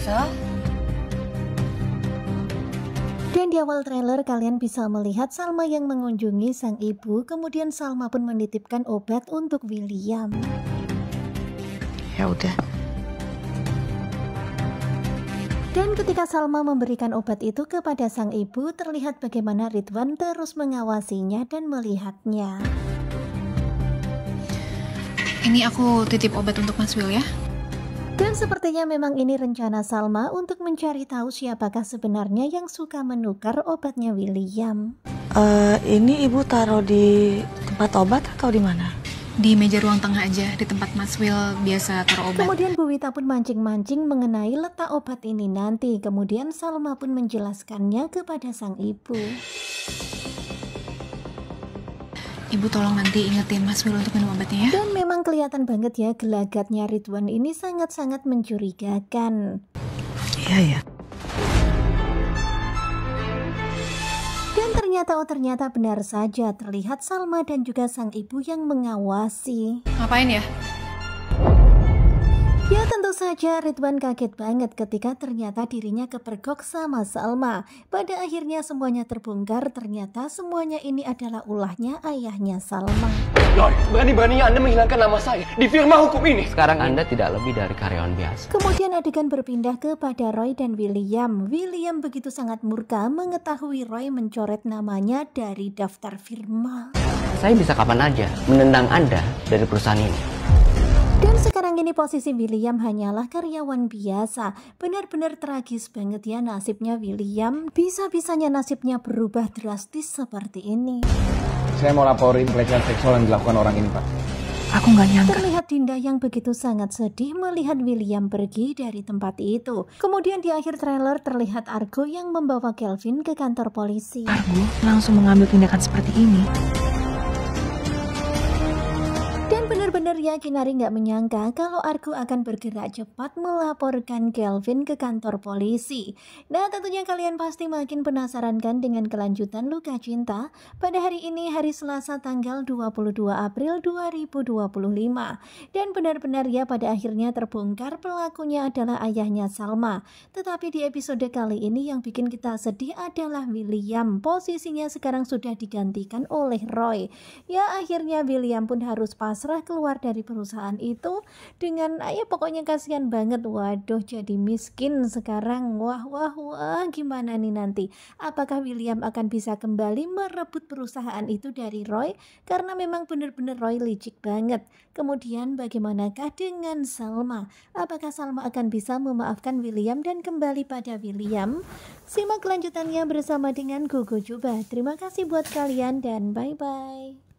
bisa? Dan di awal trailer kalian bisa melihat Salma yang mengunjungi sang ibu, kemudian Salma pun menitipkan obat untuk William. Ya udah. Dan ketika Salma memberikan obat itu kepada sang ibu, terlihat bagaimana Ridwan terus mengawasinya dan melihatnya. Ini aku titip obat untuk Mas Will ya. Dan sepertinya memang ini rencana Salma untuk mencari tahu siapakah sebenarnya yang suka menukar obatnya William. Ini ibu taruh di tempat obat atau di mana? Di meja ruang tengah aja, di tempat Mas Will biasa taruh obat. Kemudian Bu Wita pun mancing-mancing mengenai letak obat ini nanti. Kemudian Salma pun menjelaskannya kepada sang ibu. Ibu tolong nanti ingetin Mas Will untuk minum obatnya ya. Dan memang kelihatan banget ya gelagatnya Ridwan ini sangat-sangat mencurigakan. Iya ya. Dan ternyata benar saja terlihat Salma dan juga sang ibu yang mengawasi. Ngapain ya? Ya tentu saja Ridwan kaget banget ketika ternyata dirinya kepergok sama Salma. Pada akhirnya semuanya terbongkar, ternyata semuanya ini adalah ulahnya ayahnya Salma. Roy, berani-beraninya Anda menghilangkan nama saya di firma hukum ini. Sekarang Anda tidak lebih dari karyawan biasa. Kemudian adegan berpindah kepada Roy dan William. William begitu sangat murka mengetahui Roy mencoret namanya dari daftar firma. Saya bisa kapan aja menendang Anda dari perusahaan ini. Dan sekarang ini posisi William hanyalah karyawan biasa. Benar-benar tragis banget ya nasibnya William. Bisa-bisanya nasibnya berubah drastis seperti ini. Saya mau laporin pelecehan seksual yang dilakukan orang ini, Pak. Aku nggak nyangka. Terlihat Dinda yang begitu sangat sedih melihat William pergi dari tempat itu. Kemudian di akhir trailer terlihat Argo yang membawa Kelvin ke kantor polisi. Argo langsung mengambil tindakan seperti ini. Benar yakin Ari nggak menyangka kalau Argo akan bergerak cepat melaporkan Kelvin ke kantor polisi. Nah tentunya kalian pasti makin penasaran kan dengan kelanjutan Luka Cinta pada hari ini, hari Selasa tanggal 22 April 2025. Dan benar-benar ya pada akhirnya terbongkar pelakunya adalah ayahnya Salma. Tetapi di episode kali ini yang bikin kita sedih adalah William. Posisinya sekarang sudah digantikan oleh Roy. Ya akhirnya William pun harus pasrah keluar dari perusahaan itu dengan ya pokoknya kasihan banget. Waduh jadi miskin sekarang. Wah gimana nih nanti, apakah William akan bisa kembali merebut perusahaan itu dari Roy? Karena memang benar-benar Roy licik banget. Kemudian bagaimanakah dengan Salma? Apakah Salma akan bisa memaafkan William dan kembali pada William? Simak kelanjutannya bersama dengan Gogo Juba. Terima kasih buat kalian dan bye-bye.